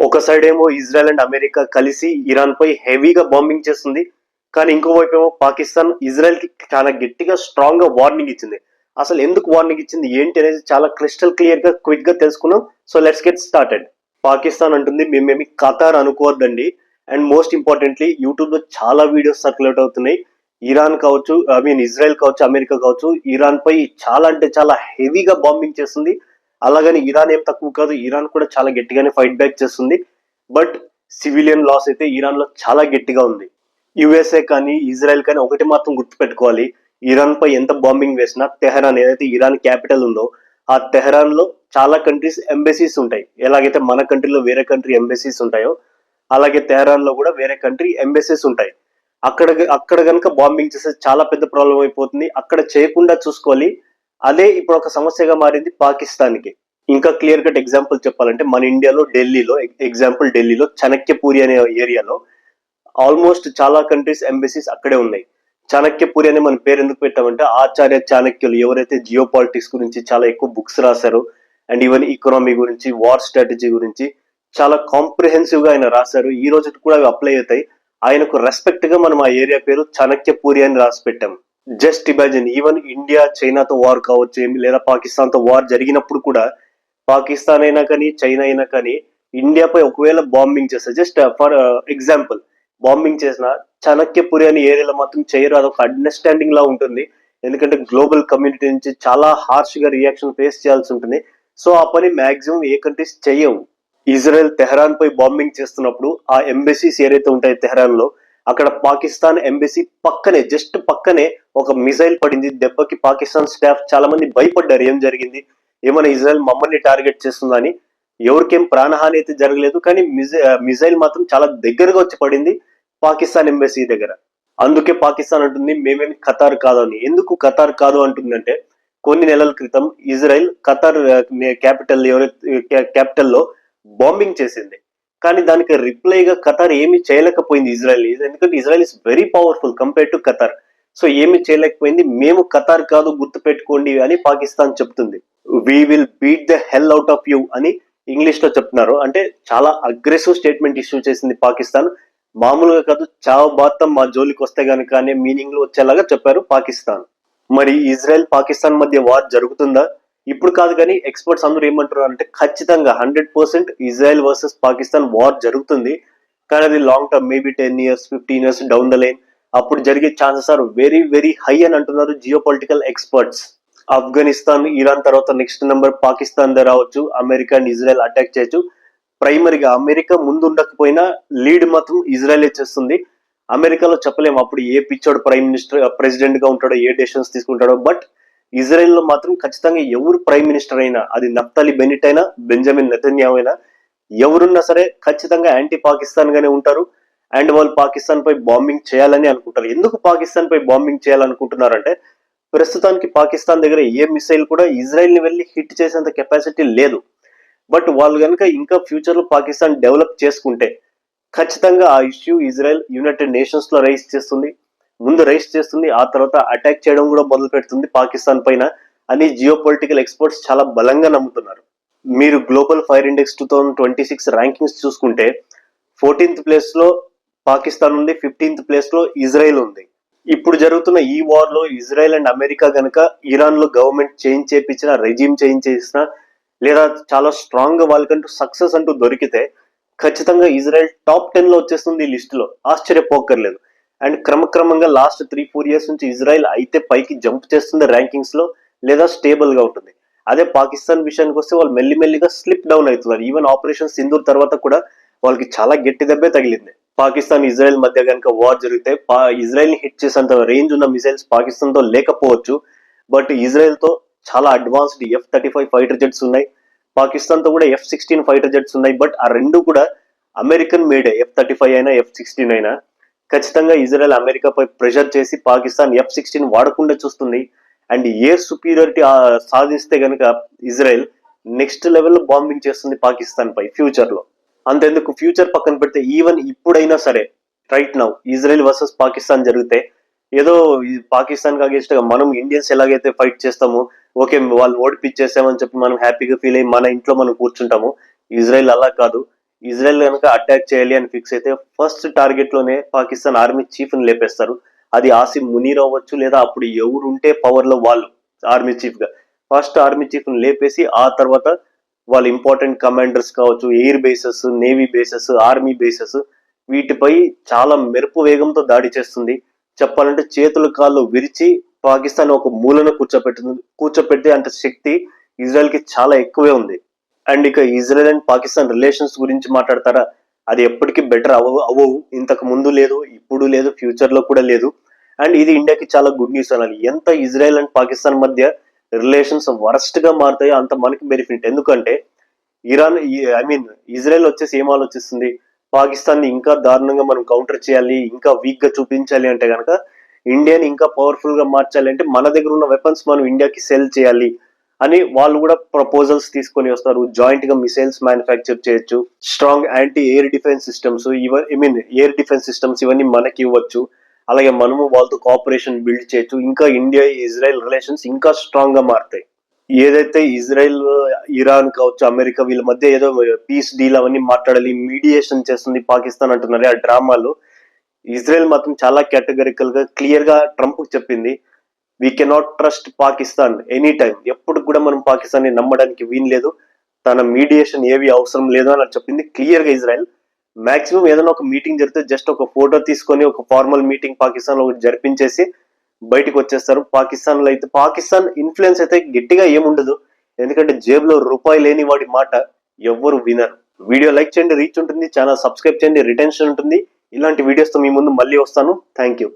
ఒక సైడ్ ఏమో Israel and America కలిసి ఇరాన్ పై హెవీగా బాంబింగ్ చేస్తుంది. కానీ ఇంకోవైపు ఏమో పాకిస్తాన్ ఇజ్రాయెల్ కి చాలా గట్టిగా స్ట్రాంగ్ గా వార్నింగ్ ఇచ్చింది. అసలు ఎందుకు వార్నింగ్ ఇచ్చింది ఏంటి అనేది చాలా క్రిస్టల్ క్లియర్ గా క్విక్ గా తెలుసుకున్నాం. So let's get started. Pakistan అంటుంది మేమేమి ఖతార్ అనుకోవద్దండి. అండ్ మోస్ట్ ఇంపార్టెంట్లీ యూట్యూబ్ లో చాలా వీడియోస్ సర్క్యులేట్ అవుతున్నాయి. ఇరాన్ కావచ్చు, ఇజ్రాయెల్ కావచ్చు, అమెరికా కావచ్చు, ఇరాన్ పై చాలా అంటే చాలా హెవీగా బాంబింగ్ చేస్తుంది. అలాగని ఇరాన్ ఏం తక్కువ కాదు, ఇరాన్ కూడా చాలా గట్టిగానే ఫైట్ బ్యాక్ చేస్తుంది. బట్ సివిలియన్ లాస్ అయితే ఇరాన్ లో చాలా గట్టిగా ఉంది. యుఎస్ఏ కానీ ఇజ్రాయెల్ కానీ ఒకటి మాత్రం గుర్తుపెట్టుకోవాలి, ఇరాన్ పై ఎంత బాంబింగ్ వేసినా తెహరాన్ ఏదైతే ఇరాన్ క్యాపిటల్ ఉందో ఆ తెహరాన్ లో చాలా కంట్రీస్ ఎంబసీస్ ఉంటాయి. ఎలాగైతే మన కంట్రీలో వేరే కంట్రీ ఎంబసీస్ ఉంటాయో అలాగే తెహరాన్ లో కూడా వేరే కంట్రీ ఎంబసీస్ ఉంటాయి. అక్కడ అక్కడ కనుక బాంబింగ్ చేస్తే చాలా పెద్ద ప్రాబ్లం అయిపోతుంది. అక్కడ చేయకుండా చూసుకోవాలి. అదే ఇప్పుడు ఒక సమస్యగా మారింది పాకిస్తాన్ కి. ఇంకా క్లియర్ కట్ ఎగ్జాంపుల్ చెప్పాలంటే మన ఇండియాలో ఢిల్లీలో చాణక్యపూరి అనే ఏరియాలో ఆల్మోస్ట్ చాలా కంట్రీస్ ఎంబసీస్ అక్కడే ఉన్నాయి. చాణక్యపూరి అనే మన పేరు ఎందుకు పెట్టామంటే ఆచార్య చాణక్యులు ఎవరైతే జియో పాలిటిక్స్ గురించి చాలా ఎక్కువ బుక్స్ రాశారో అండ్ ఈవెన్ ఎకనామీ గురించి, వార్ స్ట్రాటజీ గురించి చాలా కాంప్రిహెన్సివ్ గా ఆయన రాశారు. ఈ రోజు కూడా అవి అప్లై అవుతాయి. ఆయనకు రెస్పెక్ట్ గా మనం ఆ ఏరియా పేరు చాణక్యపూరి అని రాసి పెట్టాం. జస్ట్ ఇమాజిన్, ఈవెన్ ఇండియా చైనాతో వార్ కావచ్చు లేదా పాకిస్తాన్ తో వార్ జరిగినప్పుడు కూడా పాకిస్తాన్ అయినా కానీ చైనా అయినా కానీ ఇండియాపై ఒకవేళ బాంబింగ్ చేస్తే, జస్ట్ ఫర్ ఎగ్జాంపుల్ బాంబింగ్ చేసిన చాణక్యపురి అనే ఏరియాలో మాత్రం చేయరు. అదొక అండర్స్టాండింగ్ లా ఉంటుంది. ఎందుకంటే గ్లోబల్ కమ్యూనిటీ నుంచి చాలా హార్ష్ గా రియాక్షన్ ఫేస్ చేయాల్సి ఉంటుంది. సో ఆ పని మాక్సిమం ఏ కంట్రీస్ చేయవు. ఇజ్రాయెల్ తెహరాన్ పై బాంబింగ్ చేస్తున్నప్పుడు ఆ ఎంబసీస్ ఏదైతే ఉంటాయి తెహరాన్ లో, అక్కడ పాకిస్తాన్ ఎంబసీ పక్కనే, జస్ట్ పక్కనే ఒక మిసైల్ పడింది. దెబ్బకి పాకిస్తాన్ స్టాఫ్ చాలా మంది భయపడ్డారు. ఏం జరిగింది, ఏమైనా ఇజ్రాయెల్ మమ్మల్ని టార్గెట్ చేస్తుందని. ఎవరికేం ప్రాణహాని అయితే జరగలేదు, కానీ మిసైల్ మాత్రం చాలా దగ్గరగా వచ్చి పడింది పాకిస్తాన్ ఎంబసీ దగ్గర. అందుకే పాకిస్తాన్ అంటుంది మేమేమి ఖతార్ కాదు అని. ఎందుకు ఖతార్ కాదు అంటుందంటే కొన్ని నెలల క్రితం ఇజ్రాయెల్ ఖతార్ క్యాపిటల్లో బాంబింగ్ చేసింది. కానీ దానికి రిప్లైగా ఖతార్ ఏమి చేయలేకపోయింది ఇజ్రాయెల్. ఎందుకంటే Israel is very powerful compare to Qatar. So ఏమి చేయలేకపోయింది. మేము ఖతార్ కాదు గుర్తు పెట్టుకోండి అని పాకిస్తాన్ చెప్తుంది. We will beat the hell out of you అని ఇంగ్లీష్ లో చెప్తున్నారు. అంటే చాలా అగ్రెసివ్ స్టేట్మెంట్ ఇష్యూ చేసింది పాకిస్తాన్. మామూలుగా కాదు, చావ బాత్తం మా జోలికి వస్తే గనుక అనే మీనింగ్ లో వచ్చేలాగా చెప్పారు పాకిస్తాన్. మరి ఇజ్రాయెల్ పాకిస్తాన్ మధ్య వార్ జరుగుతుందా? ఇప్పుడు కాదు, కానీ ఎక్స్పర్ట్స్ అందరూ ఏమంటున్నారు అంటే ఖచ్చితంగా 100% ఇజ్రాయెల్ వర్సెస్ పాకిస్తాన్ వార్ జరుగుతుంది. కానీ అది long term, maybe 10 years 15 years down the line అప్పుడు జరిగే chances are very very high అని అంటున్నారు geopolitical experts. Afghanistan, Iran తర్వాత నెక్స్ట్ నెంబర్ పాకిస్తాన్ దే రావచ్చు. అమెరికా అండ్ ఇజ్రాయెల్ అటాక్ చేయొచ్చు. ప్రైమరీగా అమెరికా ముందు ఉండకపోయినా లీడ్ మాత్రం ఇజ్రాయెల్ చేస్తుంది. అమెరికాలో చెప్పలేము అప్పుడు ఏ పిచ్చోడు ప్రెసిడెంట్ గా ఉంటాడో, ఏ డెసిషన్స్ తీసుకుంటాడో. బట్ ఇజ్రాయెల్ లో మాత్రం ఖచ్చితంగా ఎవరు ప్రైమ్ మినిస్టర్ అయినా, అది నఫ్తాలి బెనిట్ అయినా, బెంజమిన్ నెతన్యాహు అయినా, ఎవరున్నా సరే ఖచ్చితంగా యాంటీ పాకిస్తాన్ గానే ఉంటారు. అండ్ వాళ్ళు పాకిస్తాన్ పై బాంబింగ్ చేయాలని అనుకుంటారు. ఎందుకు పాకిస్తాన్ పై బాంబింగ్ చేయాలనుకుంటున్నారంటే ప్రస్తుతానికి పాకిస్తాన్ దగ్గర ఏ మిసైల్ కూడా ఇజ్రాయెల్ ని వెళ్ళి హిట్ చేసేంత కెపాసిటీ లేదు. బట్ వాళ్ళు కనుక ఇంకా ఫ్యూచర్ లో పాకిస్తాన్ డెవలప్ చేసుకుంటే ఖచ్చితంగా ఆ ఇష్యూ ఇజ్రాయెల్ యునైటెడ్ నేషన్స్ లో రైజ్ చేస్తుంది. ఆ తర్వాత అటాక్ చేయడం కూడా మొదలు పెడుతుంది పాకిస్తాన్ పైన అని జియో పొలిటికల్ ఎక్స్పర్ట్స్ చాలా బలంగా నమ్ముతున్నారు. మీరు గ్లోబల్ ఫైర్ ఇండెక్స్ 2026 ర్యాంకింగ్స్ చూసుకుంటే 14th ప్లేస్ లో పాకిస్తాన్ ఉంది, 15th ప్లేస్ లో ఇజ్రాయెల్ ఉంది. ఇప్పుడు జరుగుతున్న ఈ వార్ లో ఇజ్రాయెల్ అండ్ అమెరికా గనక ఇరాన్ లో గవర్నమెంట్ చేంజ్ చేయించిన, రెజ్యూమ్ చేంజ్ చేసిన, లేదా చాలా స్ట్రాంగ్ గా వాళ్ళకంటూ సక్సెస్ అంటూ దొరికితే ఖచ్చితంగా ఇజ్రాయెల్ టాప్ 10 లో వచ్చేస్తుంది ఈ లిస్ట్ లో. ఆశ్చర్యపోకర్లేదు. అండ్ క్రమక్రమంగా లాస్ట్ 3-4 years నుంచి ఇజ్రాయెల్ అయితే పైకి జంప్ చేస్తుంది ర్యాంకింగ్స్ లో, లేదా స్టేబుల్ గా ఉంటుంది. అదే పాకిస్తాన్ విషయానికి వస్తే వాళ్ళు మెల్లిమెల్లిగా స్లిప్ డౌన్ అవుతున్నారు. ఈవెన్ ఆపరేషన్ సింధూర్ తర్వాత కూడా వాళ్ళకి చాలా గట్టి దెబ్బే తగిలింది. పాకిస్తాన్ ఇజ్రాయెల్ మధ్య కనుక వార్ జరిగితే ఇజ్రాయెల్ ని హిట్ చేసేంత రేంజ్ ఉన్న మిసైల్స్ పాకిస్తాన్ తో లేకపోవచ్చు. బట్ ఇజ్రాయెల్ తో చాలా అడ్వాన్స్డ్ F-35 ఫైటర్ జెట్స్ ఉన్నాయి. పాకిస్తాన్ తో కూడా F-16 ఫైటర్ జెట్స్ ఉన్నాయి. బట్ ఆ రెండు కూడా అమెరికన్ మేడే, F-35 అయినా F-16 అయినా. ఖచ్చితంగా ఇజ్రాయెల్ అమెరికాపై ప్రెషర్ చేసి పాకిస్తాన్ F-16 వాడకుండా చూస్తుంది. అండ్ ఎయిర్ సుపీరియారిటీ సాధిస్తే గనక ఇజ్రాయెల్ నెక్స్ట్ లెవెల్ బాంబింగ్ చేస్తుంది పాకిస్తాన్ పై ఫ్యూచర్ లో. అంతెందుకు, ఫ్యూచర్ పక్కన పెడితే ఈవెన్ ఇప్పుడైనా సరే right now Israel versus Pakistan జరిగితే ఏదో పాకిస్తాన్ కి అగేన్స్ట్ గా మనం ఇండియన్స్ ఎలాగైతే ఫైట్ చేస్తామో, ఓకే వాళ్ళు ఓడిపిచ్చేసామని చెప్పి మనం హ్యాపీగా ఫీల్ అయ్యి మన ఇంట్లో మనం కూర్చుంటాము. ఇజ్రాయెల్ అలా కాదు. ఇజ్రాయెల్ కనుక అటాక్ చేయాలి అని ఫిక్స్ అయితే ఫస్ట్ టార్గెట్ లోనే పాకిస్తాన్ ఆర్మీ చీఫ్ ని లేపేస్తారు. అది ఆసిమ్ మునీర్ అవ్వచ్చు, లేదా అప్పుడు ఎవరు ఉంటే పవర్ లో వాళ్ళు ఆర్మీ చీఫ్ గా ఫస్ట్ ఆర్మీ చీఫ్ ని లేపేసి ఆ తర్వాత వాళ్ళ ఇంపార్టెంట్ కమాండర్స్ కావచ్చు, air bases, navy bases, army bases వీటిపై చాలా మెరుపు వేగంతో దాడి చేస్తుంది. చెప్పాలంటే చేతులు కాళ్ళు విరిచి పాకిస్తాన్ ఒక మూలన కూర్చోపెట్టే అంత శక్తి ఇజ్రాయెల్ కి చాలా ఎక్కువే ఉంది. అండ్ ఇక ఇజ్రాయెల్ అండ్ పాకిస్తాన్ రిలేషన్స్ గురించి మాట్లాడతారా, అది ఎప్పటికీ బెటర్ అవ్వవు. ఇంతకు ముందు లేదు, ఇప్పుడు లేదు, ఫ్యూచర్ లో కూడా లేదు. అండ్ ఇది ఇండియాకి చాలా గుడ్ న్యూస్ అనాలి. ఎంత ఇజ్రాయెల్ అండ్ పాకిస్తాన్ మధ్య రిలేషన్స్ వరస్ట్ గా మారుతాయో అంత మనకి బెనిఫిట్. ఎందుకంటే ఇరాన్ ఇజ్రాయెల్ వచ్చేసి ఏం ఆలోచిస్తుంది, పాకిస్తాన్ ని ఇంకా దారుణంగా మనం కౌంటర్ చేయాలి, ఇంకా వీక్ గా చూపించాలి అంటే కనుక ఇండియాని ఇంకా పవర్ఫుల్ గా మార్చాలి అంటే మన దగ్గర ఉన్న వెపన్స్ మనం ఇండియాకి సెల్ చేయాలి అని వాళ్ళు కూడా ప్రపోజల్స్ తీసుకొని వస్తారు. జాయింట్ గా మిసైల్స్ మ్యానుఫ్యాక్చర్ చేయొచ్చు, strong anti air defence systems air defence systems ఇవన్నీ మనకి ఇవ్వచ్చు. అలాగే మనము వాళ్ళతో కోఆపరేషన్ బిల్డ్ చేయొచ్చు. ఇంకా ఇండియా ఇజ్రాయెల్ రిలేషన్స్ ఇంకా స్ట్రాంగ్ గా మారుతాయి. ఏదైతే ఇజ్రాయెల్, ఇరాన్ కావచ్చు, అమెరికా వీళ్ళ మధ్య ఏదో పీస్ డీల్ అవన్నీ మాట్లాడాలి, మీడియేషన్ చేస్తుంది పాకిస్తాన్ అంటున్నారు ఆ డ్రామాలు. ఇజ్రాయెల్ మాత్రం చాలా కేటగరికల్ గా క్లియర్ గా ట్రంప్ చెప్పింది, we cannot trust Pakistan any time. ఎప్పుడు కూడా మనం పాకిస్తాన్ ని నమ్మడానికి వీల్లేదు, తన మీడియేషన్ ఏవి అవసరం లేదు అని చెప్పింది క్లియర్ గా ఇజ్రాయెల్. మాక్సిమం ఏదైనా ఒక మీటింగ్ జరిగితే జస్ట్ ఒక ఫోటో తీసుకొని ఒక ఫార్మల్ మీటింగ్ పాకిస్తాన్ లో జరిపించేసి బయటకు వచ్చేస్తారు. పాకిస్తాన్ లో అయితే పాకిస్తాన్ ఇన్ఫ్లుయెన్స్ అయితే గట్టిగా ఏముండదు, ఎందుకంటే జేబులో రూపాయి లేని వాడి మాట ఎవ్వరు వినరు. వీడియో లైక్ చేయండి, రీచ్ ఉంటుంది. ఛానల్ సబ్స్క్రైబ్ చేయండి, రిటెన్షన్ ఉంటుంది. ఇలాంటి వీడియోస్ తో మీ ముందు మళ్ళీ వస్తాను. Thank you.